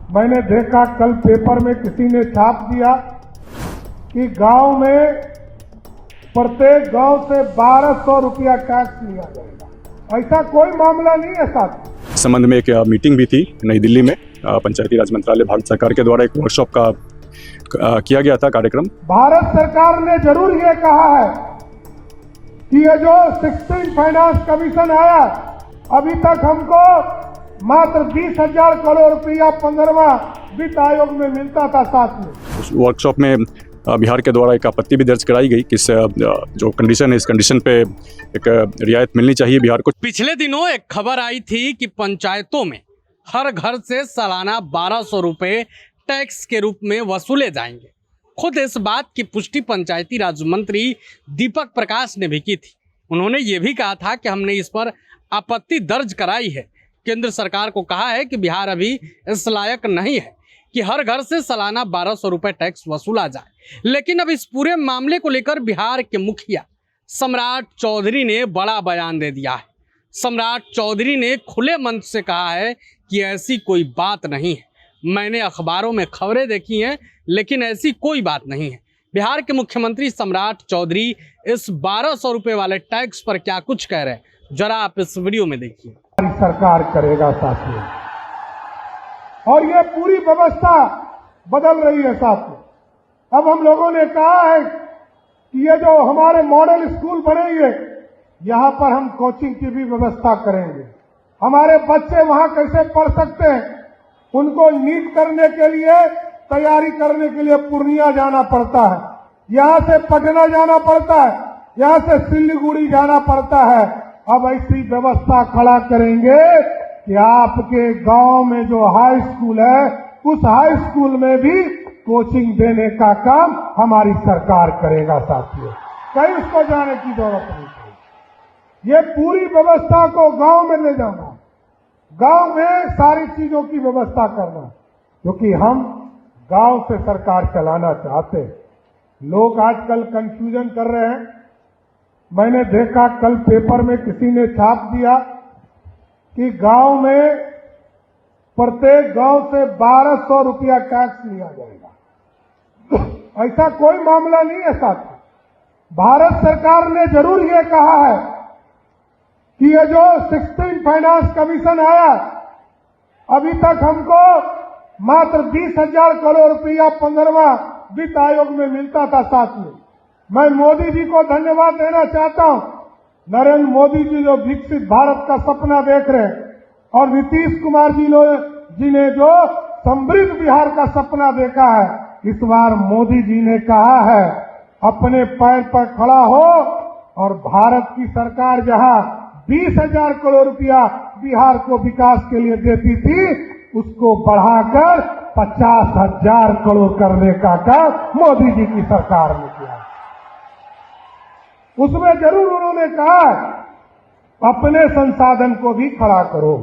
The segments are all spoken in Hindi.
मैंने देखा कल पेपर में किसी ने छाप दिया कि गांव में प्रत्येक गांव से 1200 रुपया टैक्स लिया जाएगा। ऐसा कोई मामला नहीं है साथ। इस संबंध में एक मीटिंग भी थी नई दिल्ली में। पंचायती राज मंत्रालय भारत सरकार के द्वारा एक वर्कशॉप का किया गया था कार्यक्रम। भारत सरकार ने जरूर ये कहा है कि ये जो 16 फाइनेंस कमीशन आया, अभी तक हमको मात्र 20,000 करोड़ रुपया 15वां वित्त आयोग में मिलता था साथ में। उस वर्कशॉप में बिहार के द्वारा एक आपत्ति भी दर्ज कराई गई कि जो कंडीशन है, इस कंडीशन पे एक रियायत मिलनी चाहिए बिहार को। पिछले दिनों एक खबर आई थी कि पंचायतों में हर घर से सालाना 1200 रुपए टैक्स के रूप में वसूले जाएंगे। खुद इस बात की पुष्टि पंचायती राज मंत्री दीपक प्रकाश ने भी की थी। उन्होंने ये भी कहा था कि हमने इस पर आपत्ति दर्ज कराई है। केंद्र सरकार को कहा है कि बिहार अभी इस लायक नहीं है कि हर घर से सालाना 1200 रुपए टैक्स वसूला जाए। लेकिन अब इस पूरे मामले को लेकर बिहार के मुखिया सम्राट चौधरी ने बड़ा बयान दे दिया है। सम्राट चौधरी ने खुले मंच से कहा है कि ऐसी कोई बात नहीं है। मैंने अखबारों में खबरें देखी हैं, लेकिन ऐसी कोई बात नहीं है। बिहार के मुख्यमंत्री सम्राट चौधरी इस 1200 रुपए वाले टैक्स पर क्या कुछ कह रहे हैं, जरा आप इस वीडियो में देखिए। सरकार करेगा साथियों, और ये पूरी व्यवस्था बदल रही है साथियों। अब हम लोगों ने कहा है कि ये जो हमारे मॉडल स्कूल बनेंगे, यहाँ पर हम कोचिंग की भी व्यवस्था करेंगे। हमारे बच्चे वहां कैसे पढ़ सकते हैं, उनको नीट करने के लिए, तैयारी करने के लिए पूर्णिया जाना पड़ता है, यहाँ से पटना जाना पड़ता है, यहाँ से सिलीगुड़ी जाना पड़ता है। अब ऐसी व्यवस्था खड़ा करेंगे कि आपके गांव में जो हाई स्कूल है, उस हाई स्कूल में भी कोचिंग देने का काम हमारी सरकार करेगा साथियों। कहीं उसको जाने की जरूरत नहीं पड़ेगी। ये पूरी व्यवस्था को गांव में ले जाना, गांव में सारी चीजों की व्यवस्था करना, क्योंकि हम गांव से सरकार चलाना चाहते हैं। लोग आजकल कंफ्यूजन कर रहे हैं। मैंने देखा कल पेपर में किसी ने छाप दिया कि गांव में प्रत्येक गांव से 1200 रुपया टैक्स लिया जाएगा। ऐसा कोई मामला नहीं है साथी। भारत सरकार ने जरूर ये कहा है कि ये जो 16 फाइनेंस कमीशन आया, अभी तक हमको मात्र 20,000 करोड़ रुपया 15वां वित्त आयोग में मिलता था साथ में। मैं मोदी जी को धन्यवाद देना चाहता हूं। नरेंद्र मोदी जी जो विकसित भारत का सपना देख रहे हैं, और नीतीश कुमार जी ने जो समृद्ध बिहार का सपना देखा है, इस बार मोदी जी ने कहा है अपने पैर पर खड़ा हो, और भारत की सरकार जहां 20,000 करोड़ रुपया बिहार को विकास के लिए देती थी, उसको बढ़ाकर 50,000 करोड़ करने का काम मोदी जी की सरकार ने किया। उसमें जरूर उन्होंने कहा अपने संसाधन को भी खड़ा करो।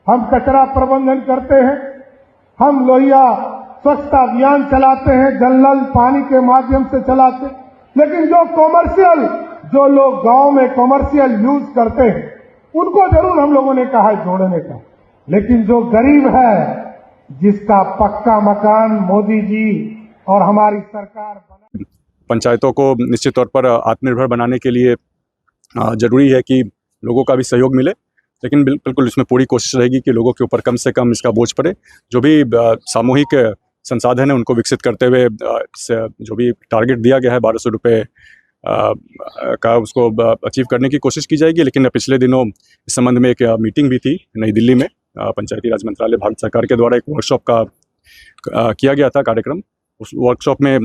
हम कचरा प्रबंधन करते हैं, हम लोहिया स्वच्छता अभियान चलाते हैं, जल नल पानी के माध्यम से चलाते, लेकिन जो कॉमर्शियल, जो लोग गांव में कॉमर्शियल यूज करते हैं, उनको जरूर हम लोगों ने कहा है जोड़ने का। लेकिन जो गरीब है, जिसका पक्का मकान मोदी जी और हमारी सरकार बना, पंचायतों को निश्चित तौर पर आत्मनिर्भर बनाने के लिए जरूरी है कि लोगों का भी सहयोग मिले, लेकिन बिल्कुल इसमें पूरी कोशिश रहेगी कि लोगों के ऊपर कम से कम इसका बोझ पड़े। जो भी सामूहिक संसाधन है उनको विकसित करते हुए जो भी टारगेट दिया गया है 1200 रुपये का, उसको अचीव करने की कोशिश की जाएगी। लेकिन पिछले दिनों इस संबंध में एक मीटिंग भी थी नई दिल्ली में। पंचायती राज मंत्रालय भारत सरकार के द्वारा एक वर्कशॉप का किया गया था कार्यक्रम। उस वर्कशॉप में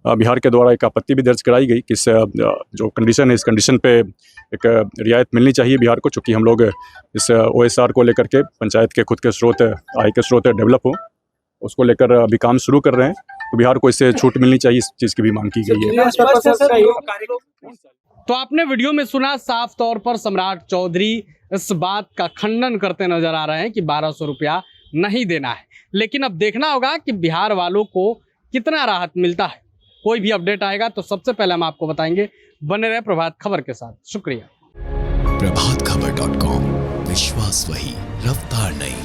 बिहार के द्वारा एक आपत्ति भी दर्ज कराई गई कि जो कंडीशन है, इस कंडीशन पे एक रियायत मिलनी चाहिए बिहार को, चूँकि हम लोग इस OSR को लेकर के पंचायत के खुद के स्रोत, आय के स्रोत डेवलप हो, उसको लेकर अभी काम शुरू कर रहे हैं। तो बिहार को इससे छूट मिलनी चाहिए, इस चीज़ की भी मांग की गई है। तो आपने वीडियो में सुना, साफ तौर पर सम्राट चौधरी इस बात का खंडन करते नजर आ रहे हैं कि 1200 रुपया नहीं देना है। लेकिन अब देखना होगा कि बिहार वालों को कितना राहत मिलता है। कोई भी अपडेट आएगा तो सबसे पहले हम आपको बताएंगे। बने रहे प्रभात खबर के साथ। शुक्रिया। प्रभातखबर.com, विश्वास वही, रफ्तार नहीं।